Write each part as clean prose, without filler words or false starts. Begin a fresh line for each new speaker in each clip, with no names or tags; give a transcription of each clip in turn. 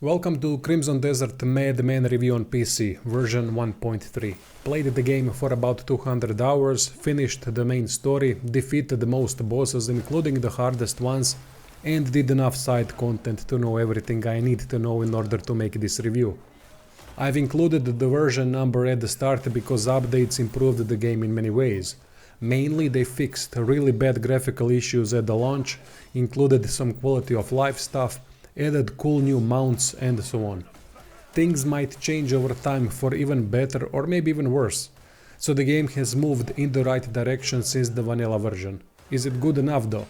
Welcome to Crimson Desert Madman review on PC, version 1.3. Played the game for about 200 hours, finished the main story, defeated most bosses including the hardest ones, and did enough side content to know everything I need to know in order to make this review. I've included the version number at the start because updates improved the game in many ways. Mainly they fixed really bad graphical issues at the launch, included some quality of life stuff, added cool new mounts and so on. Things might change over time for even better or maybe even worse, so the game has moved in the right direction since the vanilla version. Is it good enough though?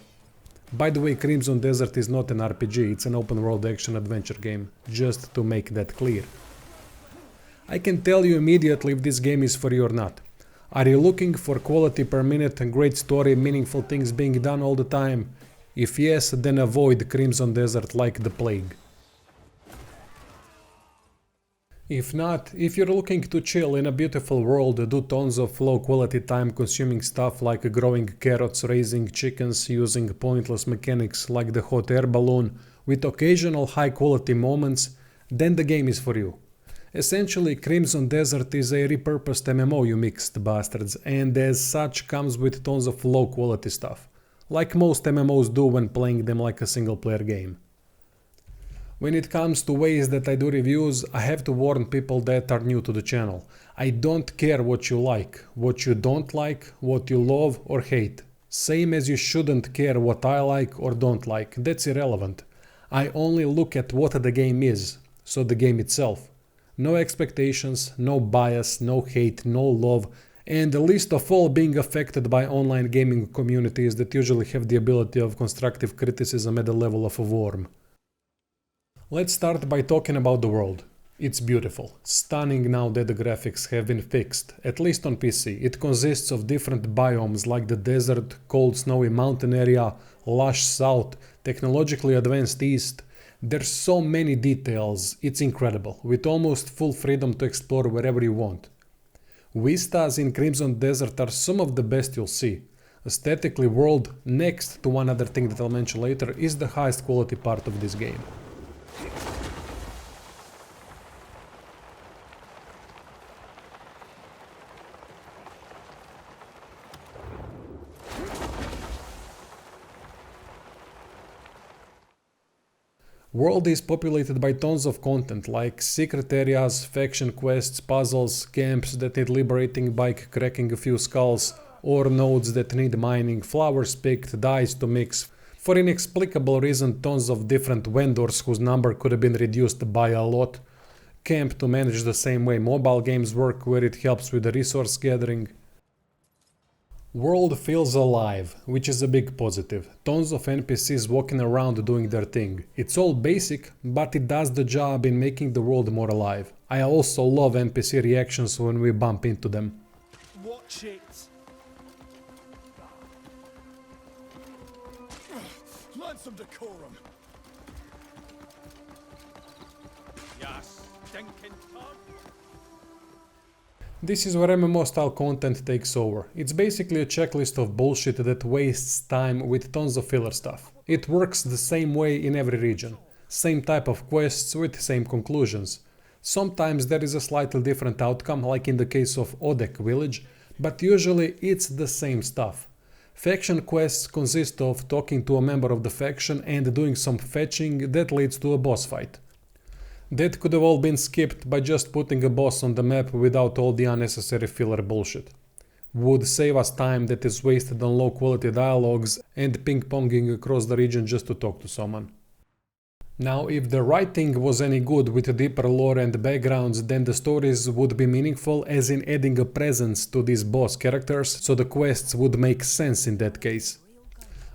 By the way, Crimson Desert is not an RPG, it's an open world action adventure game, just to make that clear. I can tell you immediately if this game is for you or not. Are you looking for quality per minute and great story, meaningful things being done all the time? If yes, then avoid Crimson Desert like the plague. If not, if you're looking to chill in a beautiful world, do tons of low quality time consuming stuff like growing carrots, raising chickens, using pointless mechanics like the hot air balloon, with occasional high quality moments, then the game is for you. Essentially, Crimson Desert is a repurposed MMO, you mixed bastards, and as such comes with tons of low quality stuff, like most MMOs do when playing them like a single player game. When it comes to ways that I do reviews, I have to warn people that are new to the channel. I don't care what you like, what you don't like, what you love or hate. Same as you shouldn't care what I like or don't like, that's irrelevant. I only look at what the game is, so the game itself. No expectations, no bias, no hate, no love, and the least of all being affected by online gaming communities that usually have the ability of constructive criticism at the level of a worm. Let's start by talking about the world. It's beautiful, stunning now that the graphics have been fixed, at least on PC. It consists of different biomes like the desert, cold snowy mountain area, lush south, technologically advanced east. There's so many details, it's incredible, with almost full freedom to explore wherever you want. Vistas in Crimson Desert are some of the best you'll see. Aesthetically, world, next to one other thing that I'll mention later, is the highest quality part of this game. World is populated by tons of content like secret areas, faction quests, puzzles, camps that need liberating by cracking a few skulls, ore nodes that need mining, flowers picked, dyes to mix. For inexplicable reason, tons of different vendors whose number could have been reduced by a lot. Camp to manage the same way mobile games work, where it helps with the resource gathering. World feels alive, which is a big positive. Tons of NPCs walking around doing their thing. It's all basic, but it does the job in making the world more alive. I also love NPC reactions when we bump into them.
Watch it. Learn some decorum. Yes, stinking tongue.
This is where MMO style content takes over. It's basically a checklist of bullshit that wastes time with tons of filler stuff. It works the same way in every region. Same type of quests with same conclusions. Sometimes there is a slightly different outcome, like in the case of Odek village, but usually it's the same stuff. Faction quests consist of talking to a member of the faction and doing some fetching that leads to a boss fight. That could have all been skipped by just putting a boss on the map without all the unnecessary filler bullshit. Would save us time that is wasted on low quality dialogues and ping-ponging across the region just to talk to someone. Now, if the writing was any good with deeper lore and backgrounds, then the stories would be meaningful, as in adding a presence to these boss characters, so the quests would make sense in that case.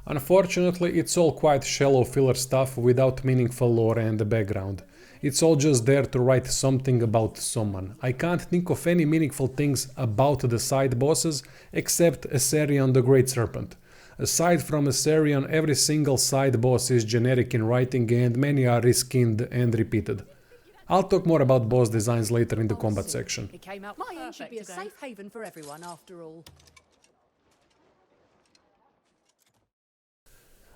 Unfortunately, it's all quite shallow filler stuff without meaningful lore and background. It's all just there to write something about someone. I can't think of any meaningful things about the side bosses except Asarion the Great Serpent. Aside from Asarion, every single side boss is generic in writing and many are reskinned and repeated. I'll talk more about boss designs later in the combat section.
It came out My inn should be a safe haven for everyone after all.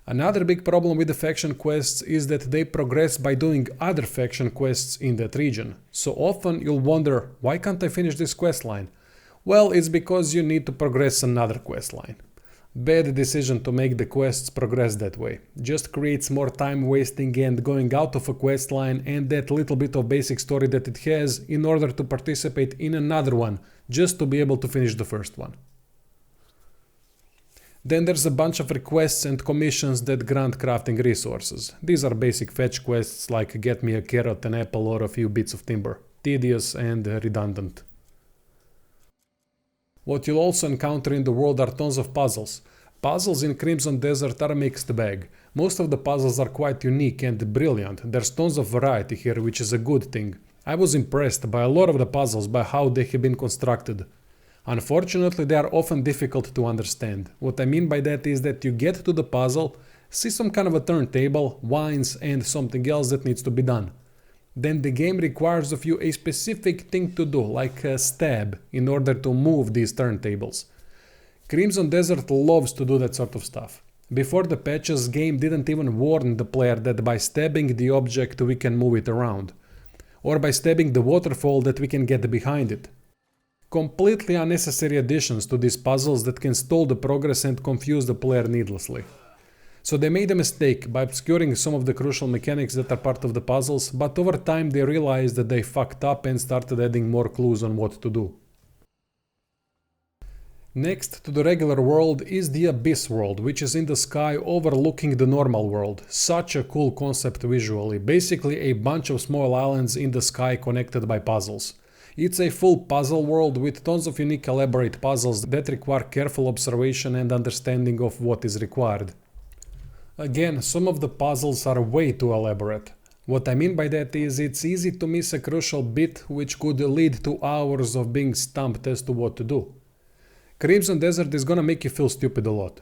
Another big problem with the faction quests is that they progress by doing other faction quests in that region. So often you'll wonder, why can't I finish this quest line? Well, it's because you need to progress another quest line. Bad decision to make the quests progress that way. Just creates more time wasting and going out of a quest line and that little bit of basic story that it has in order to participate in another one, just to be able to finish the first one. Then there's a bunch of requests and commissions that grant crafting resources. These are basic fetch quests like get me a carrot, an apple or a few bits of timber. Tedious and redundant. What you'll also encounter in the world are tons of puzzles. Puzzles in Crimson Desert are a mixed bag. Most of the puzzles are quite unique and brilliant. There's tons of variety here, which is a good thing. I was impressed by a lot of the puzzles by how they have been constructed. Unfortunately, they are often difficult to understand. What I mean by that is that you get to the puzzle, see some kind of a turntable, wines and something else that needs to be done. Then the game requires of you a specific thing to do, like a stab, in order to move these turntables. Crimson Desert loves to do that sort of stuff. Before the patches, game didn't even warn the player that by stabbing the object we can move it around. Or by stabbing the waterfall that we can get behind it. Completely unnecessary additions to these puzzles that can stall the progress and confuse the player needlessly. So they made a mistake by obscuring some of the crucial mechanics that are part of the puzzles, but over time they realized that they fucked up and started adding more clues on what to do. Next to the regular world is the Abyss world, which is in the sky overlooking the normal world. Such a cool concept visually, basically a bunch of small islands in the sky connected by puzzles. It's a full puzzle world with tons of unique elaborate puzzles that require careful observation and understanding of what is required. Again, some of the puzzles are way too elaborate. What I mean by that is it's easy to miss a crucial bit which could lead to hours of being stumped as to what to do. Crimson Desert is gonna make you feel stupid a lot.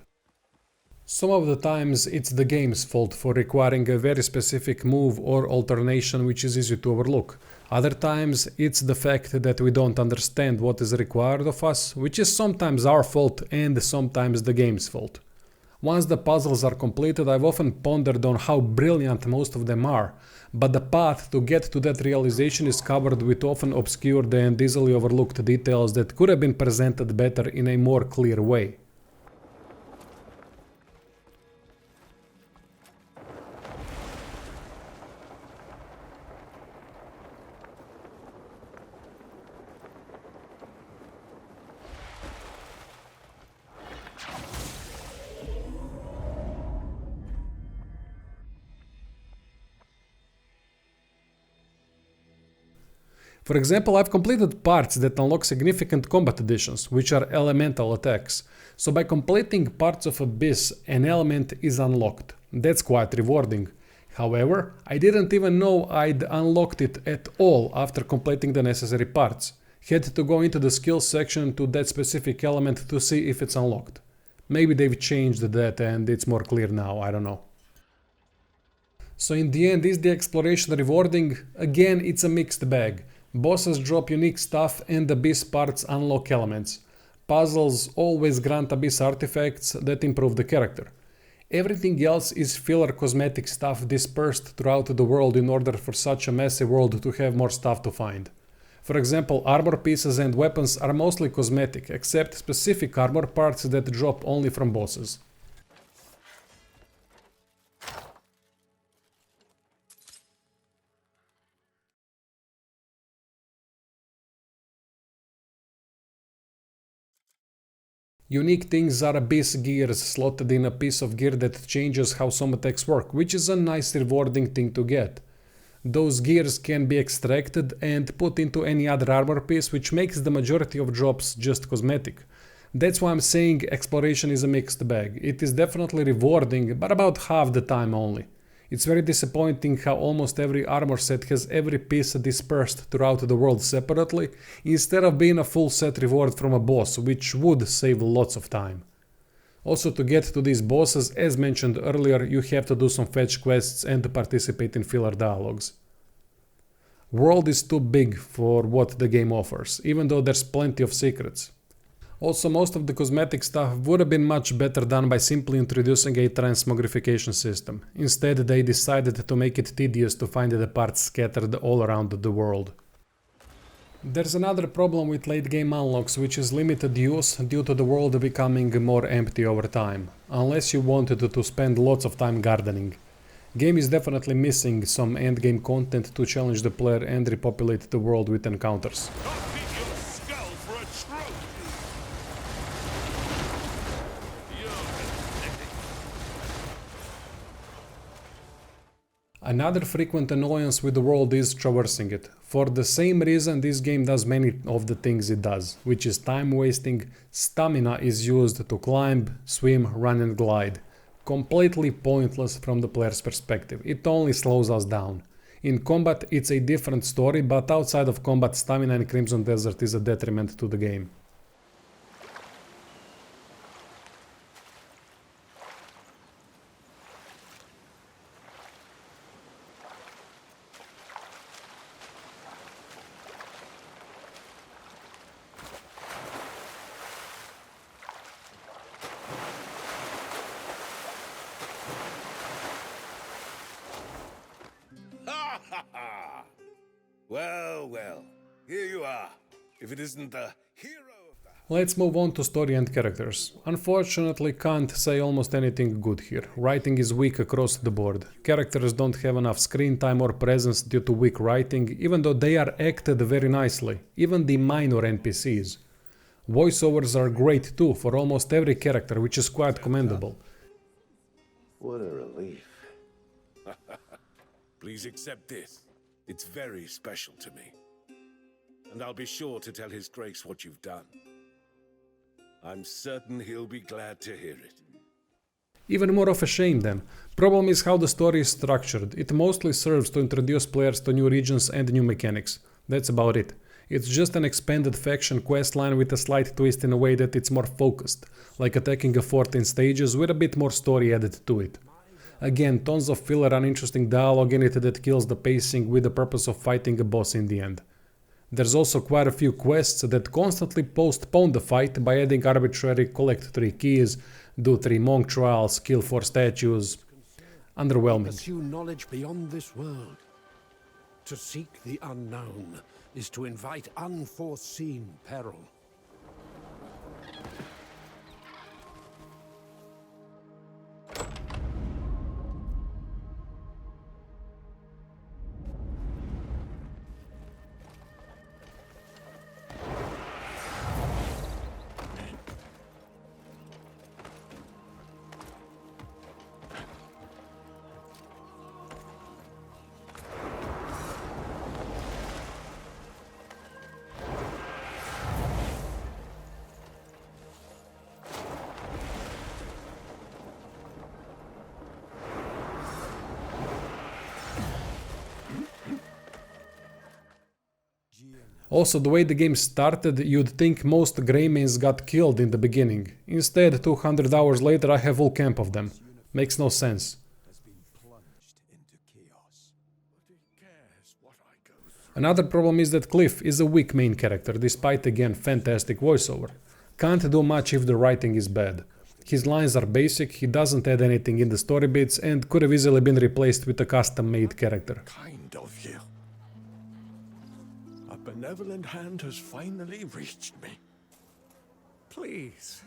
Some of the times it's the game's fault for requiring a very specific move or alternation which is easy to overlook. Other times it's the fact that we don't understand what is required of us, which is sometimes our fault and sometimes the game's fault. Once the puzzles are completed, I've often pondered on how brilliant most of them are, but the path to get to that realization is covered with often obscured and easily overlooked details that could have been presented better in a more clear way. For example, I've completed parts that unlock significant combat additions, which are elemental attacks. So by completing parts of Abyss, an element is unlocked. That's quite rewarding. However, I didn't even know I'd unlocked it at all after completing the necessary parts. Had to go into the skills section to that specific element to see if it's unlocked. Maybe they've changed that and it's more clear now, I don't know. So in the end, is the exploration rewarding? Again, it's a mixed bag. Bosses drop unique stuff and Abyss parts unlock elements. Puzzles always grant Abyss artifacts that improve the character. Everything else is filler cosmetic stuff dispersed throughout the world in order for such a messy world to have more stuff to find. For example, armor pieces and weapons are mostly cosmetic, except specific armor parts that drop only from bosses. Unique things are Abyss gears slotted in a piece of gear that changes how some attacks work, which is a nice rewarding thing to get. Those gears can be extracted and put into any other armor piece, which makes the majority of drops just cosmetic. That's why I'm saying exploration is a mixed bag. It is definitely rewarding, but about half the time only. It's very disappointing how almost every armor set has every piece dispersed throughout the world separately, instead of being a full set reward from a boss, which would save lots of time. Also, to get to these bosses, as mentioned earlier, you have to do some fetch quests and to participate in filler dialogues. World is too big for what the game offers, even though there's plenty of secrets. Also, most of the cosmetic stuff would have been much better done by simply introducing a transmogrification system. Instead, they decided to make it tedious to find the parts scattered all around the world. There's another problem with late game unlocks, which is limited use due to the world becoming more empty over time, unless you wanted to spend lots of time gardening. Game is definitely missing some endgame content to challenge the player and repopulate the world with encounters. Another frequent annoyance with the world is traversing it. For the same reason this game does many of the things it does, which is time wasting. Stamina is used to climb, swim, run and glide. Completely pointless from the player's perspective, it only slows us down. In combat it's a different story, but outside of combat, stamina in Crimson Desert is a detriment to the game.
Well, here you are. If it isn't the hero of the house.
Let's move on to story and characters. Unfortunately, can't say almost anything good here. Writing is weak across the board. Characters don't have enough screen time or presence due to weak writing, even though they are acted very nicely, even the minor NPCs. Voiceovers are great too for almost every character, which is quite commendable.
What a relief. Please accept this. It's very special to me. And I'll be sure to tell His Grace what you've done. I'm certain he'll be glad to hear it.
Even more of a shame then. Problem is how the story is structured. It mostly serves to introduce players to new regions and new mechanics. That's about it. It's just an expanded faction questline with a slight twist in a way that it's more focused, like attacking a fort in stages with a bit more story added to it. Again, tons of filler uninteresting dialogue in it that kills the pacing with the purpose of fighting a boss in the end. There's also quite a few quests that constantly postpone the fight by adding arbitrary collect 3 keys, do 3 monk trials, kill 4 statues. Underwhelming.
Pursue knowledge beyond this world. To seek the unknown is to invite unforeseen peril.
Also, the way the game started, you'd think most Greymanes got killed in the beginning. Instead, 200 hours later I have full camp of them. Makes no sense. Another problem is that Cliff is a weak main character, despite again fantastic voiceover. Can't do much if the writing is bad. His lines are basic, he doesn't add anything in the story bits, and could have easily been replaced with a custom-made character.
Kind of you. A benevolent hand has finally reached me. Please,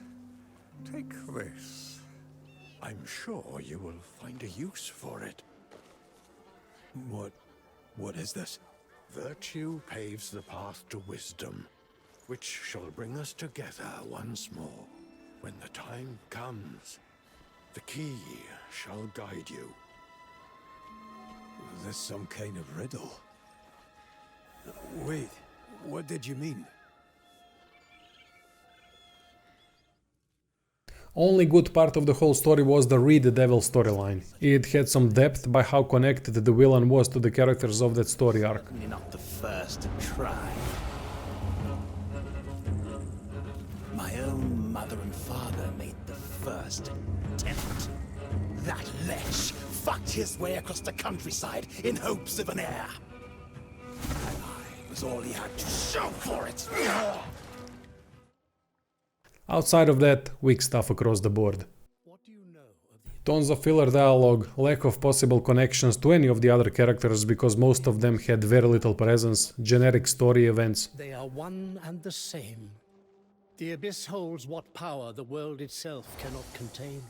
take this. I'm sure you will find a use for it. What is this? Virtue paves the path to wisdom, which shall bring us together once more. When the time comes, the key shall guide you. Is this some kind of riddle? Wait, what did you mean?
Only good part of the whole story was the Read the Devil storyline. It had some depth by how connected the villain was to the characters of that story arc.
You're not the first to try. My own mother and father made the first attempt. That lech fucked his way across the countryside in hopes of an heir. And I was all he had to show for it.
Outside of that, weak stuff across the board. Tons of filler dialogue, lack of possible connections to any of the other characters because most of them had very little presence, generic story events.
They are one and the same. The abyss holds what power the world itself cannot contain.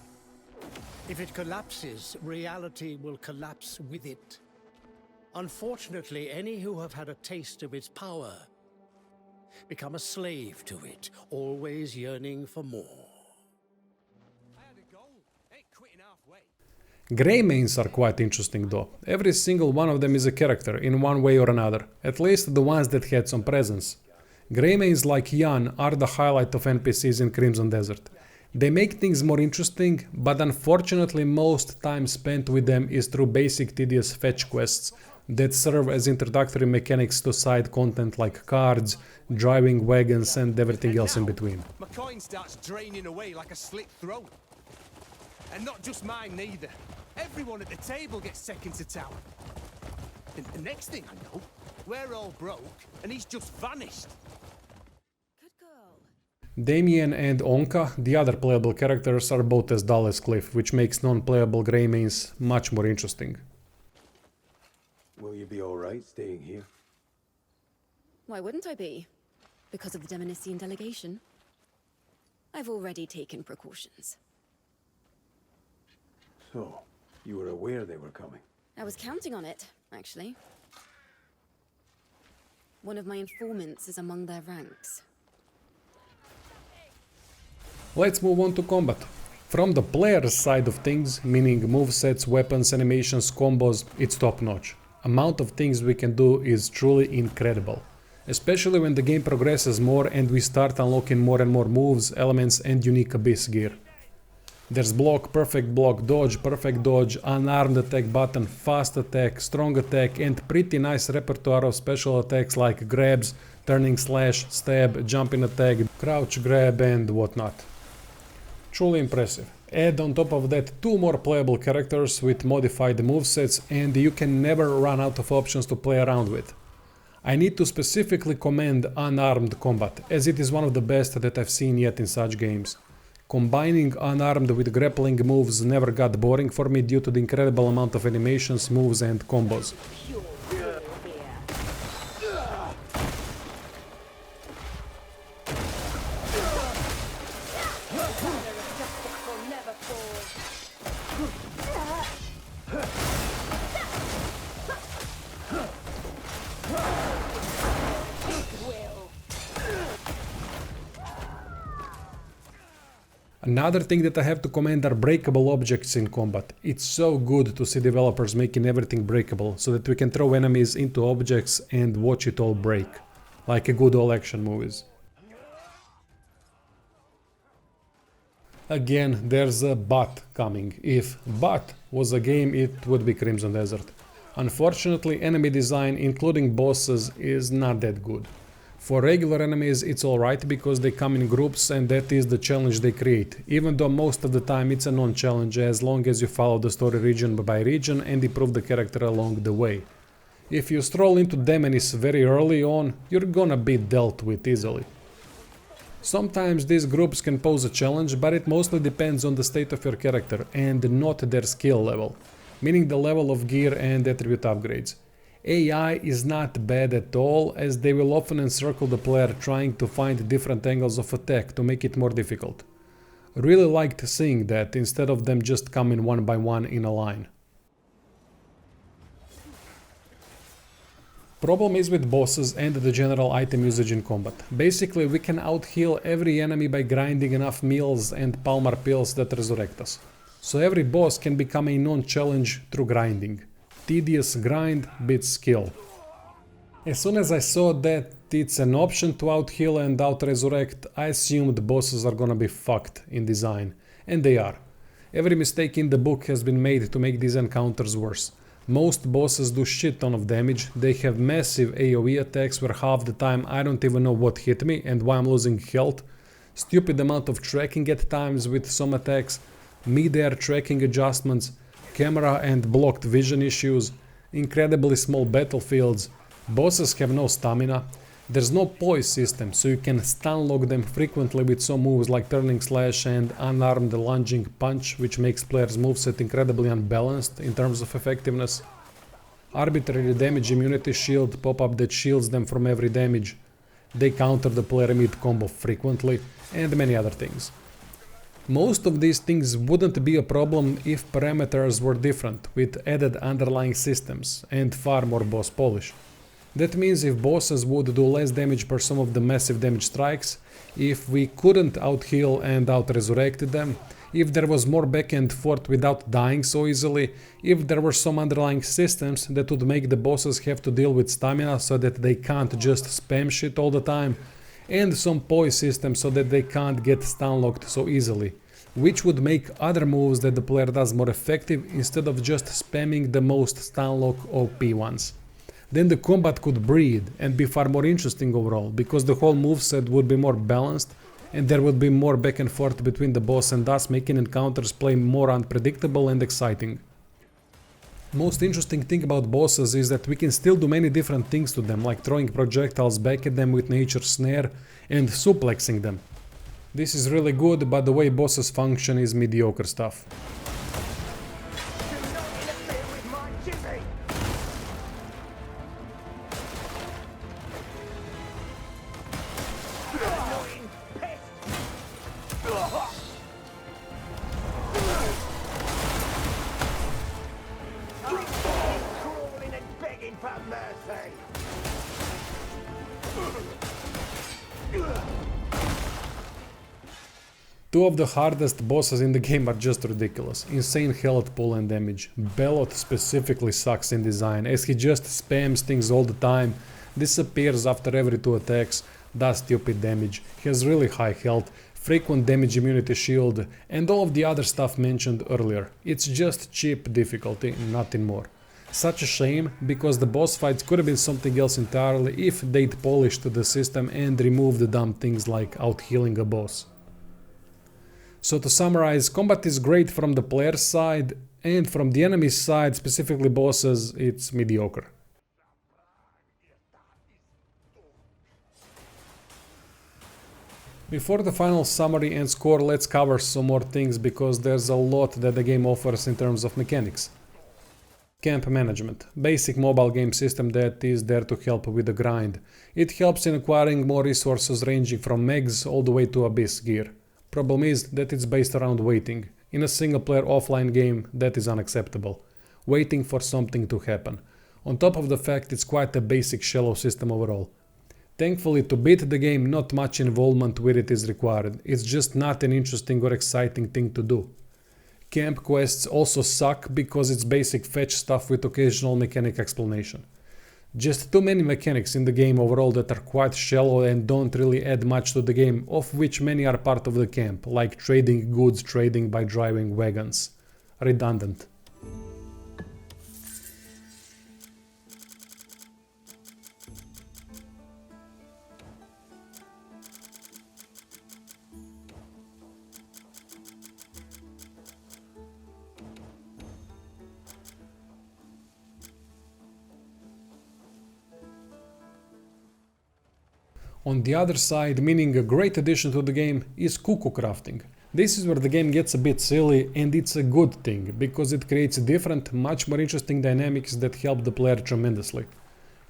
If it collapses, reality will collapse with it. Unfortunately, any who have had a taste of its power become a slave to it, always yearning for more.
Greymanes are quite interesting though. Every single one of them is a character in one way or another, at least the ones that had some presence. Greymanes like Jan are the highlight of NPCs in Crimson Desert. They make things more interesting, but unfortunately most time spent with them is through basic tedious fetch quests that serve as introductory mechanics to side content like cards, driving wagons and everything else in between.
My coin starts draining away like a slit throat. And not just mine neither. Everyone at the table gets second to town. And the next thing I know, we're all broke and he's just vanished.
Good girl.
Damien and Onka, the other playable characters, are both as dull as Cliff, which makes non-playable Greymanes much more interesting.
Will you be alright staying here?
Why wouldn't I be? Because of the Demonician delegation. I've already taken precautions.
So, you were aware they were coming?
I was counting on it, actually. One of my informants is among their ranks.
Let's move on to combat. From the player's side of things, meaning movesets, weapons, animations, combos, it's top notch. Amount of things we can do is truly incredible. Especially when the game progresses more and we start unlocking more and more moves, elements and unique abyss gear. There's block, perfect dodge, unarmed attack button, fast attack, strong attack and pretty nice repertoire of special attacks like grabs, turning slash, stab, jumping attack, crouch grab and whatnot. Truly impressive. Add on top of that 2 more playable characters with modified movesets and you can never run out of options to play around with. I need to specifically commend unarmed combat, as it is one of the best that I've seen yet in such games. Combining unarmed with grappling moves never got boring for me due to the incredible amount of animations, moves and combos. Another thing that I have to commend are breakable objects in combat. It's so good to see developers making everything breakable, so that we can throw enemies into objects and watch it all break, like a good old action movies. Again, there's a but coming. If but was a game, it would be Crimson Desert. Unfortunately, enemy design, including bosses, is not that good. For regular enemies it's alright because they come in groups and that is the challenge they create, even though most of the time it's a non-challenge as long as you follow the story region by region and improve the character along the way. If you stroll into Demonis very early on, you're gonna be dealt with easily. Sometimes these groups can pose a challenge, but it mostly depends on the state of your character and not their skill level, meaning the level of gear and attribute upgrades. AI is not bad at all, as they will often encircle the player trying to find different angles of attack to make it more difficult. Really liked seeing that instead of them just coming one by one in a line. Problem is with bosses and the general item usage in combat. Basically we can out-heal every enemy by grinding enough meals and Palmar pills that resurrect us. So every boss can become a non-challenge through grinding. Tedious grind beats skill. As soon as I saw that it's an option to out-heal and out-resurrect, I assumed bosses are gonna be fucked in design. And they are. Every mistake in the book has been made to make these encounters worse. Most bosses do shit ton of damage, they have massive AoE attacks where half the time I don't even know what hit me and why I'm losing health. Stupid amount of tracking at times with some attacks, mid-air tracking adjustments, camera and blocked vision issues, incredibly small battlefields, bosses have no stamina, There's no poise system, so you can stun lock them frequently with some moves like turning slash and unarmed lunging punch, which makes players' moveset incredibly unbalanced in terms of effectiveness. Arbitrary damage immunity shield pop-up that shields them from every damage. They counter the player mid-combo frequently, and many other things. Most of these things wouldn't be a problem if parameters were different, with added underlying systems and far more boss polish. That means if bosses would do less damage per some of the massive damage strikes, if we couldn't out-heal and out-resurrect them, if there was more back and forth without dying so easily, if there were some underlying systems that would make the bosses have to deal with stamina so that they can't just spam shit all the time, and some poise system so that they can't get stun locked so easily, which would make other moves that the player does more effective instead of just spamming the most stun lock OP ones. Then the combat could breathe and be far more interesting overall, because the whole moveset would be more balanced and there would be more back and forth between the boss, and thus making encounters play more unpredictable and exciting. Most interesting thing about bosses is that we can still do many different things to them, like throwing projectiles back at them with nature's snare and suplexing them. This is really good, but the way bosses function is mediocre stuff. Two of the hardest bosses in the game are just ridiculous. Insane health pool and damage. Belot specifically sucks in design, as he just spams things all the time, disappears after every 2 attacks, does stupid damage, has really high health, frequent damage immunity shield, and all of the other stuff mentioned earlier. It's just cheap difficulty, nothing more. Such a shame, because the boss fights could have been something else entirely if they'd polished the system and removed the dumb things like out-healing a boss. So to summarize, combat is great from the player's side, and from the enemy's side, specifically bosses, it's mediocre. Before the final summary and score, let's cover some more things, because there's a lot that the game offers in terms of mechanics. Camp management, basic mobile game system that is there to help with the grind. It helps in acquiring more resources ranging from megs all the way to abyss gear. Problem is that it's based around waiting. In a single player offline game, that is unacceptable. Waiting for something to happen. On top of the fact it's quite a basic shallow system overall. Thankfully, to beat the game, not much involvement with it is required. It's just not an interesting or exciting thing to do. Camp quests also suck because it's basic fetch stuff with occasional mechanic explanation. Just too many mechanics in the game overall that are quite shallow and don't really add much to the game, of which many are part of the camp, like trading goods, trading by driving wagons. Redundant. On the other side, meaning a great addition to the game, is cuckoo crafting. This is where the game gets a bit silly, and it's a good thing, because it creates different, much more interesting dynamics that help the player tremendously.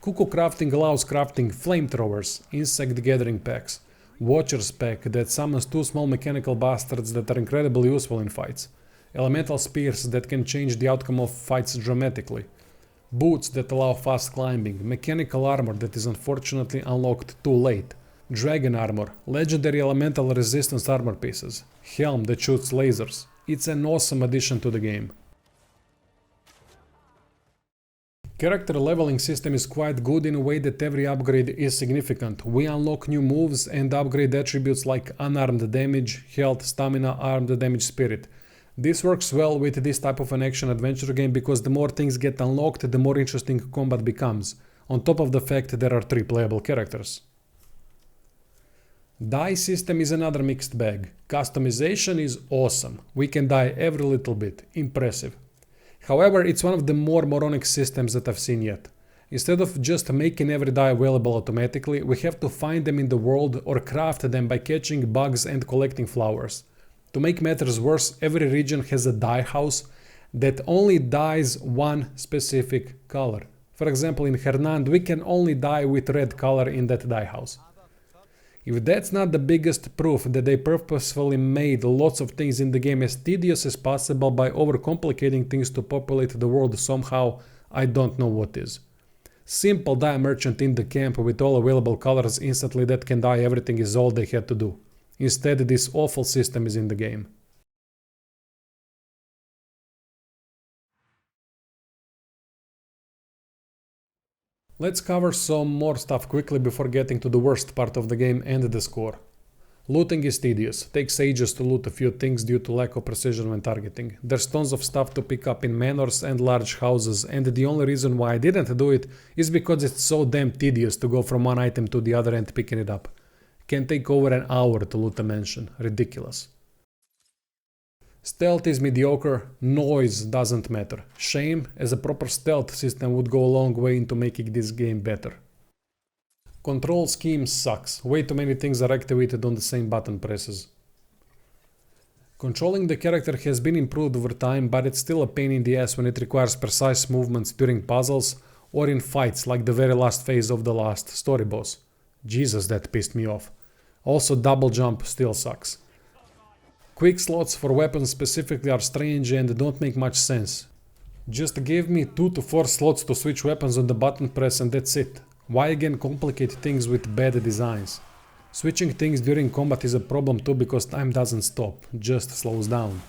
Cuckoo crafting allows crafting flamethrowers, insect gathering packs, Watcher's pack that summons 2 small mechanical bastards that are incredibly useful in fights, elemental spears that can change the outcome of fights dramatically, boots that allow fast climbing, mechanical armor that is unfortunately unlocked too late, dragon armor, legendary elemental resistance armor pieces, helm that shoots lasers. It's an awesome addition to the game. Character leveling system is quite good in a way that every upgrade is significant. We unlock new moves and upgrade attributes like unarmed damage, health, stamina, armed damage, spirit. This works well with this type of an action-adventure game because the more things get unlocked, the more interesting combat becomes, on top of the fact there are 3 playable characters. Die system is another mixed bag. Customization is awesome. We can die every little bit. Impressive. However, it's one of the more moronic systems that I've seen yet. Instead of just making every dye available automatically, we have to find them in the world or craft them by catching bugs and collecting flowers. To make matters worse, every region has a dye house that only dyes one specific color. For example, in Hernand, we can only dye with red color in that dye house. If that's not the biggest proof that they purposefully made lots of things in the game as tedious as possible by overcomplicating things to populate the world somehow, I don't know what is. Simple dye merchant in the camp with all available colors instantly that can dye everything is all they had to do. Instead, this awful system is in the game. Let's cover some more stuff quickly before getting to the worst part of the game and the score. Looting is tedious, takes ages to loot a few things due to lack of precision when targeting. There's tons of stuff to pick up in manors and large houses, and the only reason why I didn't do it is because it's so damn tedious to go from one item to the other and picking it up. Can take over an hour to loot a mansion, ridiculous. Stealth is mediocre, noise doesn't matter. Shame, as a proper stealth system would go a long way into making this game better. Control scheme sucks, way too many things are activated on the same button presses. Controlling the character has been improved over time, but it's still a pain in the ass when it requires precise movements during puzzles or in fights like the very last phase of the last story boss. Jesus, that pissed me off. Also, double jump still sucks. Quick slots for weapons specifically are strange and don't make much sense. Just give me 2 to 4 slots to switch weapons on the button press and that's it. Why again complicate things with bad designs? Switching things during combat is a problem too because time doesn't stop, just slows down.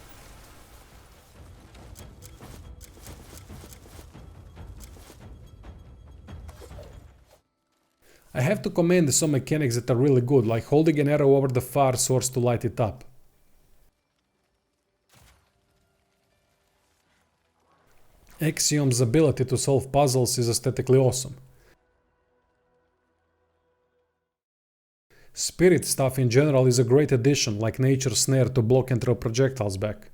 I have to commend some mechanics that are really good, like holding an arrow over the far source to light it up. Axiom's ability to solve puzzles is aesthetically awesome. Spirit stuff in general is a great addition, like Nature's Snare to block and throw projectiles back.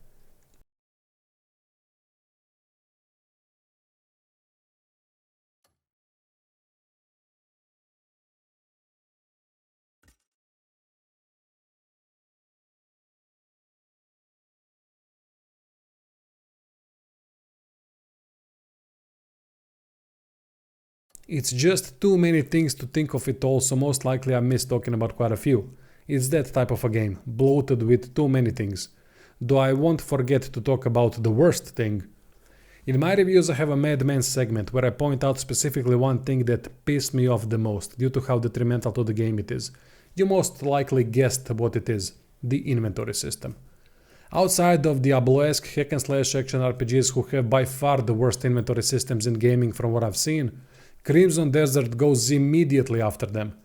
It's just too many things to think of it all, so most likely I missed talking about quite a few. It's that type of a game, bloated with too many things. Though I won't forget to talk about the worst thing. In my reviews I have a Mad Men segment where I point out specifically one thing that pissed me off the most due to how detrimental to the game it is. You most likely guessed what it is, the inventory system. Outside of Diablo-esque hack and slash action RPGs who have by far the worst inventory systems in gaming from what I've seen, Crimson Desert goes immediately after them.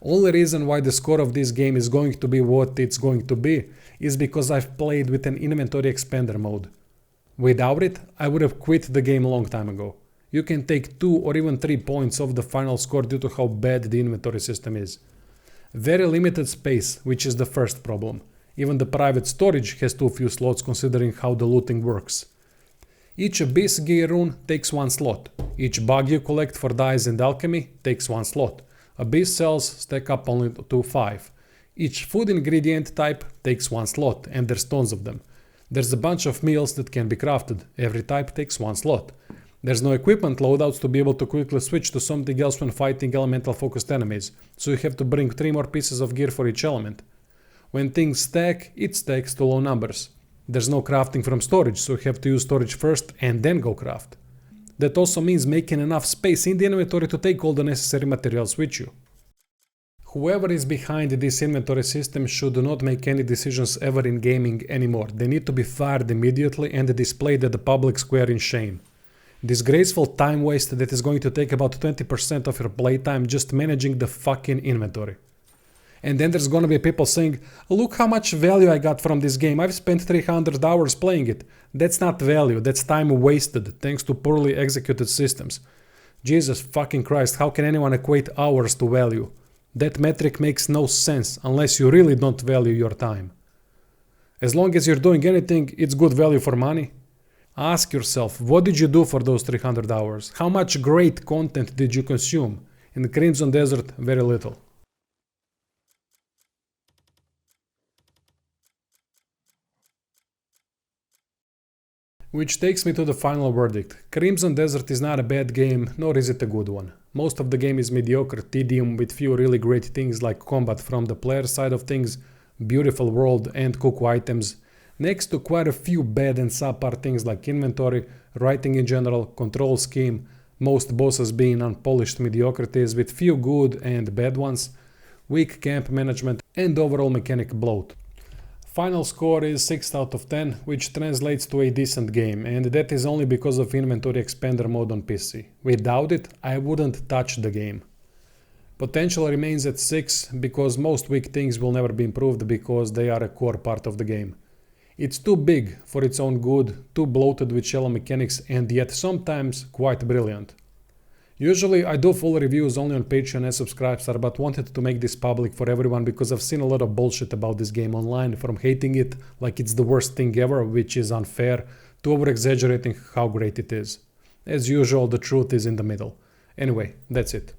Only reason why the score of this game is going to be what it's going to be is because I've played with an inventory expander mode. Without it, I would have quit the game a long time ago. You can take 2 or even 3 points off the final score due to how bad the inventory system is. Very limited space, which is the first problem. Even the private storage has too few slots considering how the looting works. Each Abyss gear rune takes 1 slot. Each bug you collect for dyes and alchemy takes 1 slot. Abyss cells stack up only to 5. Each food ingredient type takes 1 slot, and there's tons of them. There's a bunch of meals that can be crafted. Every type takes 1 slot. There's no equipment loadouts to be able to quickly switch to something else when fighting elemental focused enemies, so you have to bring 3 more pieces of gear for each element. When things stack, it stacks to low numbers. There's no crafting from storage, so you have to use storage first and then go craft. That also means making enough space in the inventory to take all the necessary materials with you. Whoever is behind this inventory system should not make any decisions ever in gaming anymore. They need to be fired immediately and displayed at the public square in shame. Disgraceful time waste that is going to take about 20% of your playtime just managing the fucking inventory. And then there's gonna be people saying, look how much value I got from this game, I've spent 300 hours playing it. That's not value, that's time wasted thanks to poorly executed systems. Jesus fucking Christ, how can anyone equate hours to value? That metric makes no sense unless you really don't value your time. As long as you're doing anything, it's good value for money. Ask yourself, what did you do for those 300 hours? How much great content did you consume? In Crimson Desert, very little. Which takes me to the final verdict. Crimson Desert is not a bad game, nor is it a good one. Most of the game is mediocre tedium with few really great things like combat from the player side of things, beautiful world and cool items, next to quite a few bad and subpar things like inventory, writing in general, control scheme, most bosses being unpolished mediocrities with few good and bad ones, weak camp management and overall mechanic bloat. Final score is 6 out of 10, which translates to a decent game, and that is only because of inventory expander mode on PC. Without it, I wouldn't touch the game. Potential remains at 6 because most weak things will never be improved because they are a core part of the game. It's too big for its own good, too bloated with shallow mechanics and yet sometimes quite brilliant. Usually I do full reviews only on Patreon as Subscribestar, but wanted to make this public for everyone because I've seen a lot of bullshit about this game online, from hating it like it's the worst thing ever, which is unfair, to over-exaggerating how great it is. As usual, the truth is in the middle. Anyway, that's it.